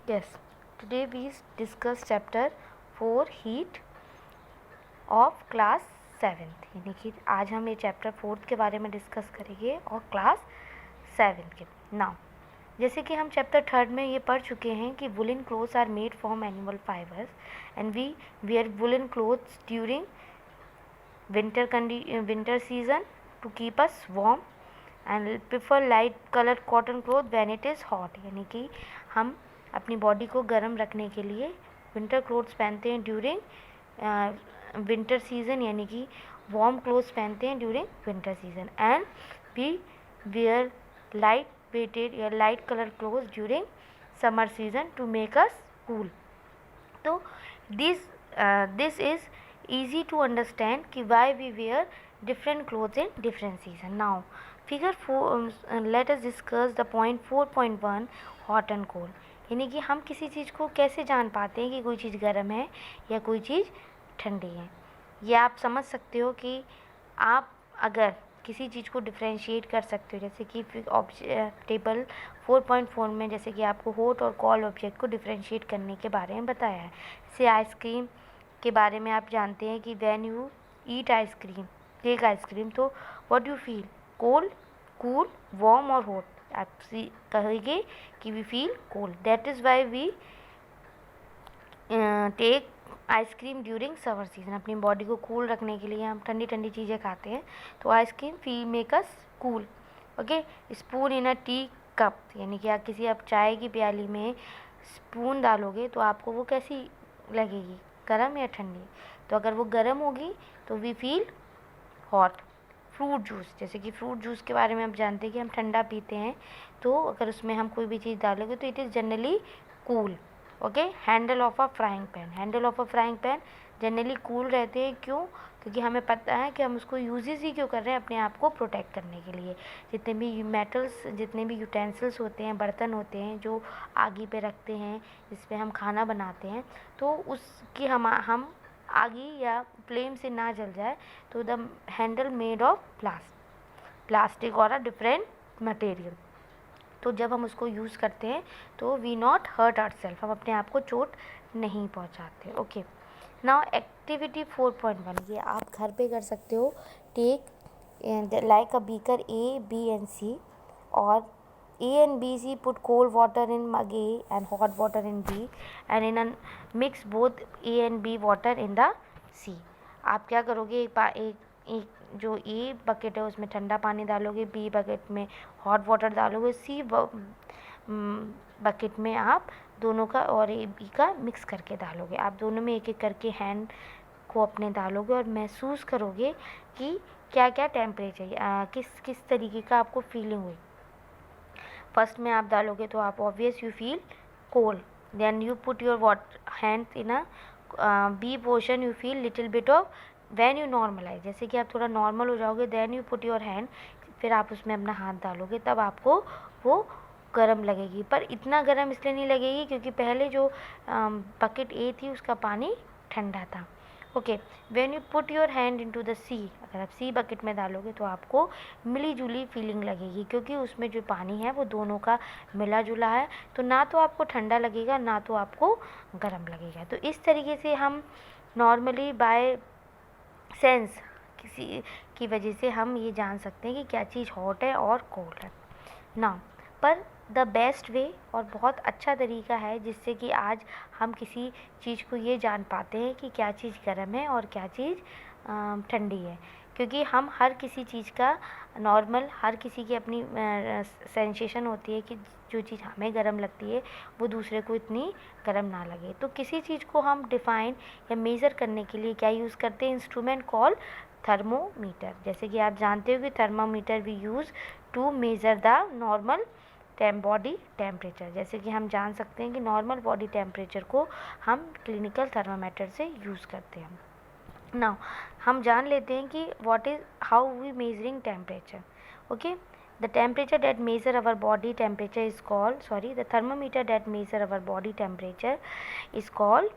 Yes, today we discuss chapter 4 heat of class 7th। यानी कि आज हम ये चैप्टर 4 के बारे में डिस्कस करेंगे और क्लास 7 के। नाउ जैसे कि हम चैप्टर 3 में ये पढ़ चुके हैं कि woollen clothes are made from animal fibres and we wear woollen clothes during winter season to keep us warm and prefer light colored cotton cloth when it is hot। यानी कि हम अपनी बॉडी को गर्म रखने के लिए विंटर क्लोथ्स पहनते हैं ड्यूरिंग विंटर सीजन, यानी कि वार्म क्लोथ्स पहनते हैं during winter season and we wear light weighted या light colour clothes during summer season to make us cool. तो this is easy to understand कि why we wear different clothes in different season. Now figure 4 let us discuss the point 4.1 hot and cold। यानी कि हम किसी चीज़ को कैसे जान पाते हैं कि कोई चीज़ गर्म है या कोई चीज़ ठंडी है। ये आप समझ सकते हो कि आप अगर किसी चीज़ को डिफ्रेंशिएट कर सकते हो, जैसे कि टेबल 4.4 में जैसे कि आपको हॉट और कोल्ड ऑब्जेक्ट को डिफ्रेंशिएट करने के बारे में बताया है। जैसे आइसक्रीम के बारे में आप जानते हैं कि when you eat ice cream, take ice cream, तो what you feel, cold, cool, warm और हॉट। आप कहेंगे कि we feel cold, that is why we take ice cream during summer season. अपनी बॉडी को कूल रखने के लिए हम ठंडी ठंडी चीज़ें खाते हैं, तो ice cream feel make us cool. Okay, spoon in a tea cup, यानी कि आप चाय की प्याली में स्पून डालोगे तो आपको वो कैसी लगेगी, गर्म या ठंडी। तो अगर वो गर्म होगी तो we feel hot. Fruit juice, जैसे कि फ्रूट जूस के बारे में आप जानते हैं कि हम ठंडा पीते हैं, तो अगर उसमें हम कोई भी चीज़ डालोगे तो it is generally cool. Okay, handle of a frying pan, handle of a frying pan generally cool रहते हैं। क्यों? क्योंकि हमें पता है कि हम उसको यूजेस ही क्यों कर रहे हैं, अपने आप को प्रोटेक्ट करने के लिए। जितने भी मेटल्स, जितने भी यूटेंसिल्स होते हैं, बर्तन होते हैं जो आगी पे रखते हैं, जिस पे हम खाना बनाते हैं, तो उसकी हम आगी या फ्लेम से ना जल जाए, तो the handle made of plastic और अ डिफरेंट मटेरियल। तो जब हम उसको यूज़ करते हैं तो वी नॉट हर्ट आवरसेल्फ, हम अपने आप को चोट नहीं पहुंचाते। ओके, नाउ एक्टिविटी 4.1, ये आप घर पे कर सकते हो। Take like a beaker A, B and C, और A and B, C put cold water in mug A and hot water in B and in a mix both A and B water in the C। आप क्या करोगे, एक जो A bucket है उसमें ठंडा पानी डालोगे, B बकेट में हॉट वाटर डालोगे, C बकेट में आप दोनों का और A B का मिक्स करके डालोगे। आप दोनों में एक एक करके हैंड को अपने डालोगे और महसूस करोगे कि क्या क्या टेम्परेचर, किस तरीके का आपको फीलिंग हुई। फर्स्ट में आप डालोगे तो आप obvious you feel cold, then you put your hand in a B portion, you feel little bit off, when you normalise, जैसे कि आप थोड़ा नॉर्मल हो जाओगे, then you put your hand, फिर आप उसमें अपना हाथ डालोगे, तब आपको वो गर्म लगेगी। पर इतना गर्म इसलिए नहीं लगेगी क्योंकि पहले जो बकेट ए थी उसका पानी ठंडा था। Okay, when you put your hand into the sea, अगर आप सी बकेट में डालोगे तो आपको मिली जुली फीलिंग लगेगी, क्योंकि उसमें जो पानी है वो दोनों का मिला जुला है, तो ना तो आपको ठंडा लगेगा ना तो आपको गर्म लगेगा। तो इस तरीके से हम नॉर्मली बाय सेंस किसी की वजह से हम ये जान सकते हैं कि क्या चीज़ हॉट है और कोल्ड है ना। पर द बेस्ट वे और बहुत अच्छा तरीका है जिससे कि आज हम किसी चीज़ को ये जान पाते हैं कि क्या चीज़ गर्म है और क्या चीज़ ठंडी है, क्योंकि हम हर किसी चीज़ का नॉर्मल, हर किसी की अपनी सेंसेशन होती है कि जो चीज़ हमें गर्म लगती है वो दूसरे को इतनी गर्म ना लगे। तो किसी चीज़ को हम डिफ़ाइन या मेज़र करने के लिए क्या यूज़ करते हैं, इंस्ट्रूमेंट कॉल थर्मोमीटर। जैसे कि आप जानते हो कि thermometer we use to measure the normal body temperature. जैसे कि हम जान सकते हैं कि नॉर्मल बॉडी टेम्परेचर को हम क्लिनिकल थर्मामीटर से यूज़ करते हैं। नाउ हम जान लेते हैं कि what is how we measuring temperature. Okay, the temperature that measure our body temperature is called, the thermometer that measure our body temperature is called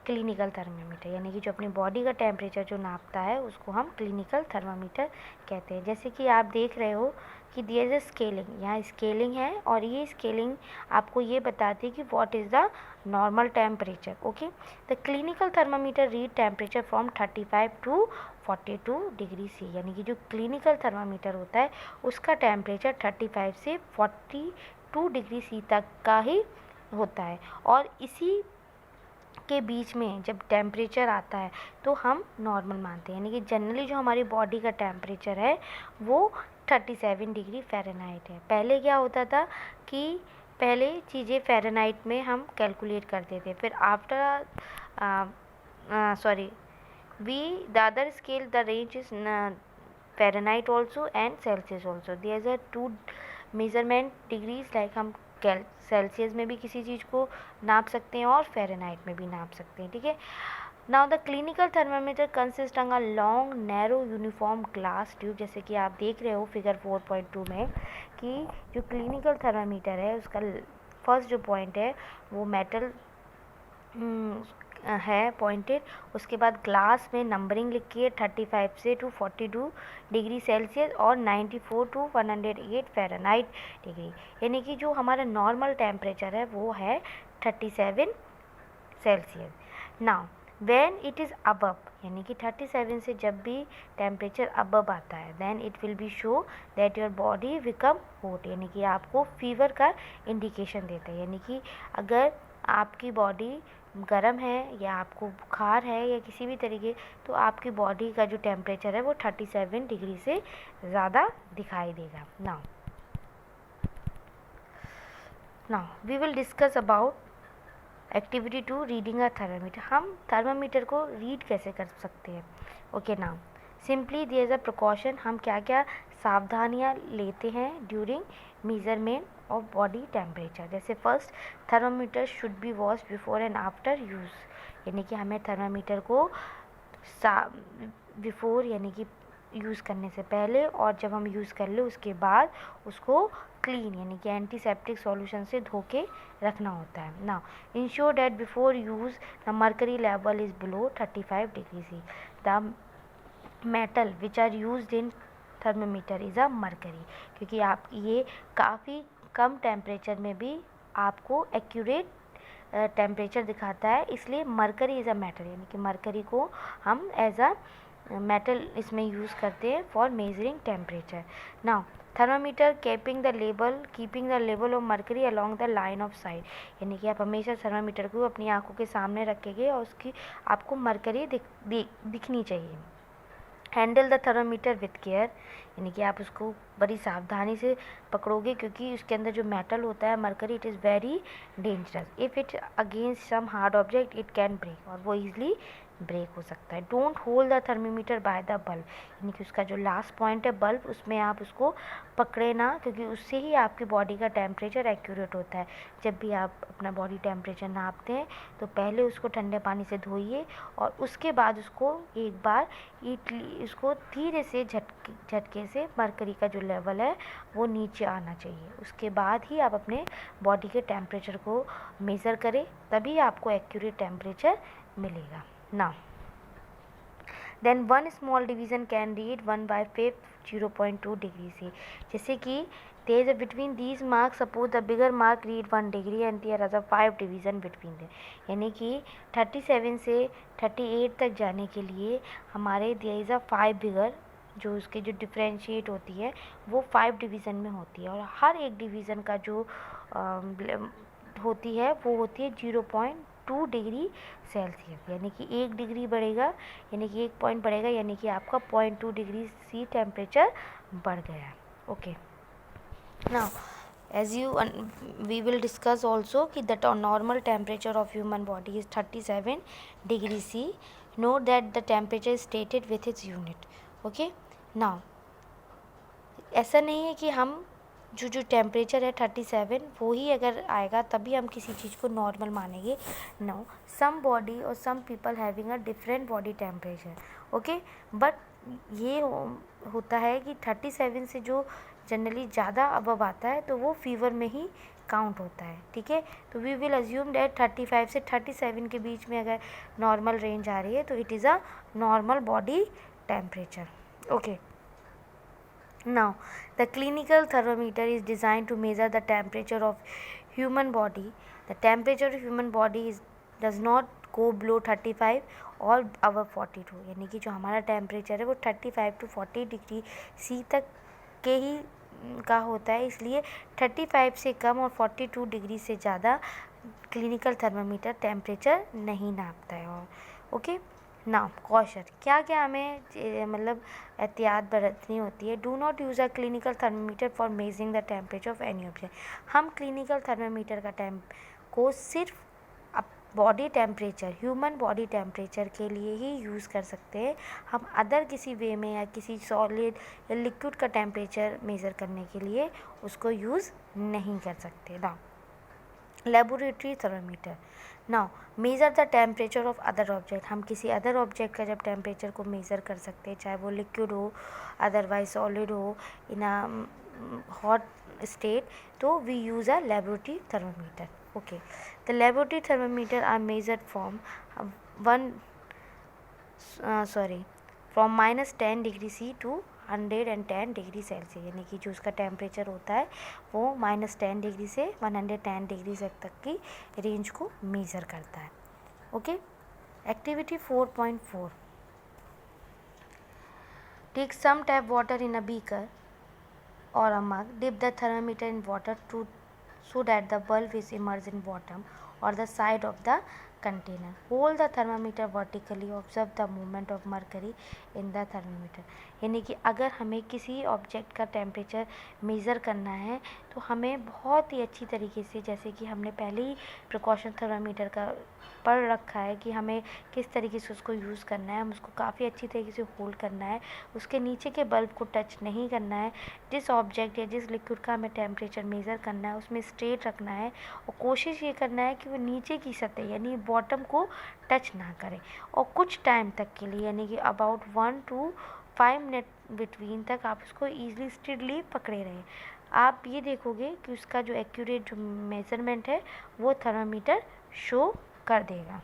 clinical thermometer, यानी कि जो अपनी बॉडी का टेम्परेचर जो नापता है उसको हम क्लिनिकल थर्मामीटर कहते हैं। जैसे कि आप देख रहे हो कि देयर इज स्केलिंग, यहाँ स्केलिंग है और ये स्केलिंग आपको ये बताती है कि what is the normal temperature. Okay, the clinical thermometer read temperature from 35 to 42 degree C, यानी कि जो क्लिनिकल थर्मामीटर होता है उसका टेम्परेचर 35 से 42 डिग्री सी तक का ही होता है। और इसी के बीच में जब टेम्परेचर आता है तो हम नॉर्मल मानते हैं, यानी कि जनरली जो हमारी बॉडी का टेम्परेचर है वो 37 डिग्री फ़ारेनहाइट है। पहले क्या होता था कि पहले चीज़ें फ़ारेनहाइट में हम कैलकुलेट करते थे, फिर after we the other scale the range is Fahrenheit also and Celsius also, there are two measurement degrees, like हम सेल्सियस में भी किसी चीज़ को नाप सकते हैं और फ़ारेनहाइट में भी नाप सकते हैं। ठीक है, now the clinical thermometer consist of a long narrow uniform glass tube, जैसे कि आप देख रहे हो फिगर 4.2 में कि जो क्लिनिकल थर्मामीटर है उसका फर्स्ट जो पॉइंट है वो मेटल है पॉइंटेड, उसके बाद ग्लास में नंबरिंग लिखी है 35 से 42 डिग्री सेल्सियस और 94 टू 108 फ़ारेनहाइट डिग्री, यानी कि जो हमारा नॉर्मल टेम्परेचर है वो है 37 Celsius. Now when it is above, यानी कि 37 से जब भी टेम्परेचर अबव आता है then it will be show that your body become hot, यानी कि आपको फीवर का इंडिकेशन देता है, यानी कि अगर आपकी बॉडी गर्म है या आपको बुखार है या किसी भी तरीके, तो आपकी बॉडी का जो टेम्परेचर है वो 37 डिग्री से ज़्यादा दिखाई देगा। Now we will discuss about activity two reading a thermometer. हम थर्मामीटर को रीड कैसे कर सकते हैं? Okay, now simply there is a precaution, हम क्या क्या सावधानियाँ लेते हैं during measurement of body temperature. जैसे first, thermometer should be washed before and after use, यानी कि हमें थर्मामीटर को बिफोर यानी कि यूज़ करने से पहले और जब हम यूज़ कर ले उसके बाद उसको क्लीन यानी कि एंटीसेप्टिक सॉल्यूशन से धो के रखना होता है। Now ensure that before use the mercury level is below 35 degree C, the metal which are used in thermometer is a mercury, क्योंकि आप ये काफ़ी कम टेम्परेचर में भी आपको एक्यूरेट टेम्परेचर दिखाता है, इसलिए मर्करी इज़ अ मेटल, यानी कि मर्करी को हम एज अ मेटल इसमें यूज़ करते हैं for measuring temperature. Now thermometer keeping the level of mercury along the line of site, यानी कि आप हमेशा थर्मामीटर को अपनी आंखों के सामने रखेंगे और उसकी आपको मर्करी दिखनी चाहिए। Handle the thermometer with care, यानी कि आप उसको बड़ी सावधानी से पकड़ोगे क्योंकि उसके अंदर जो मेटल होता है mercury, it is very dangerous, if it against some hard object it can break, और वो ईजिली ब्रेक हो सकता है। Don't hold the thermometer by the bulb, यानी कि उसका जो लास्ट पॉइंट है बल्ब, उसमें आप उसको पकड़े ना, क्योंकि उससे ही आपकी बॉडी का टेम्परेचर एक्यूरेट होता है। जब भी आप अपना बॉडी टेम्परेचर नापते हैं तो पहले उसको ठंडे पानी से धोइए और उसके बाद उसको एक बार उसको धीरे से झटके से मर्करी का जो लेवल है वो नीचे आना चाहिए, उसके बाद ही आप अपने बॉडी के टेम्परेचर को मेज़र करें, तभी आपको एक्यूरेट टेम्परेचर मिलेगा। Now, then one small division can read 1/5 0.2 degree C, जैसे कि there is a between these marks, suppose the bigger mark read 1 degree and there is a 5 division between them, यानी कि 37 से 38 तक जाने के लिए हमारे there is a 5 bigger, जो उसके जो डिफ्रेंशिएट होती है वो 5 डिवीज़न में होती है, और हर एक डिवीज़न का जो होती है वो होती है 0.2 डिग्री सेल्सियस, यानी कि 1 डिग्री बढ़ेगा, यानी कि 1 पॉइंट बढ़ेगा, यानी कि आपका 0.2 डिग्री सी टेम्परेचर बढ़ गया। Okay, now as you we will discuss also कि the normal temperature of human body is 37 degree C. Note that the temperature is stated with its unit. Okay, now ऐसा नहीं है कि हम जो temperature है 37 वो ही अगर आएगा तभी हम किसी चीज़ को नॉर्मल मानेंगे। नो, सम बॉडी और some people having a different body temperature. Okay, but ये होता है कि 37 से जो जनरली ज़्यादा अबव आता है तो वो फीवर में ही काउंट होता है, ठीक है। तो वी विल अज्यूम दैट 35 से 37 के बीच में अगर नॉर्मल रेंज आ रही है तो it is a normal body temperature, okay. Now, the clinical thermometer is designed to measure the temperature of human body. The temperature of human body does not go below 35 or above 42, यानी कि जो हमारा temperature है वो 35 to 40 degree C तक के ही का होता है, इसलिए 35 से कम और 42 डिग्री से ज़्यादा क्लिनिकल थर्मामीटर टेम्परेचर नहीं नापता है। और ओके, नाउ कॉशन, क्या क्या हमें मतलब एहतियात बरतनी होती है। Do not use a clinical thermometer for measuring the temperature of any object. हम क्लिनिकल थर्मामीटर का को सिर्फ body temperature, human body temperature के लिए ही यूज़ कर सकते हैं। हम अदर किसी वे में या किसी सॉलिड या लिक्विड का टेम्परेचर मेज़र करने के लिए उसको यूज़ नहीं कर सकते। Now laboratory thermometer, now measure the temperature of other object. हम किसी अदर ऑब्जेक्ट का जब टेम्परेचर को मेज़र कर सकते हैं, चाहे वो लिक्विड हो, अदरवाइज सॉलिड हो, इन अ हॉट स्टेट, तो we use a laboratory thermometer, okay. The laboratory thermometer are measured from from -10 degree C to 110 degree Celsius, यानी कि जो उसका टेम्परेचर होता है वो -10 डिग्री से 110 डिग्री तक की रेंज को मेज़र करता है, okay. Activity 4.4, take some tap water in a beaker or a mug, dip the thermometer in water so that the bulb is immersed in bottom or the side of the container. Hold the thermometer vertically, observe the movement of mercury in the thermometer. यानी कि अगर हमें किसी object का temperature measure करना है तो हमें बहुत ही अच्छी तरीके से, जैसे कि हमने पहले ही प्रिकॉशन थर्मामीटर का पढ़ रखा है कि हमें किस तरीके से उसको यूज़ करना है, हम उसको काफ़ी अच्छी तरीके से होल्ड करना है, उसके नीचे के बल्ब को टच नहीं करना है। जिस ऑब्जेक्ट या जिस लिक्विड का हमें टेम्परेचर मेज़र करना है उसमें स्ट्रेट रखना है और कोशिश ये करना है कि वो नीचे की सतह यानी बॉटम को टच ना करे, और कुछ टाइम तक के लिए यानी कि अबाउट 1 to 5 मिनट बिटवीन तक आप उसको ईजिली स्टिडली पकड़े रहें। आप ये देखोगे कि उसका जो एक्यूरेट जो मेज़रमेंट है वो थर्मामीटर शो कर देगा।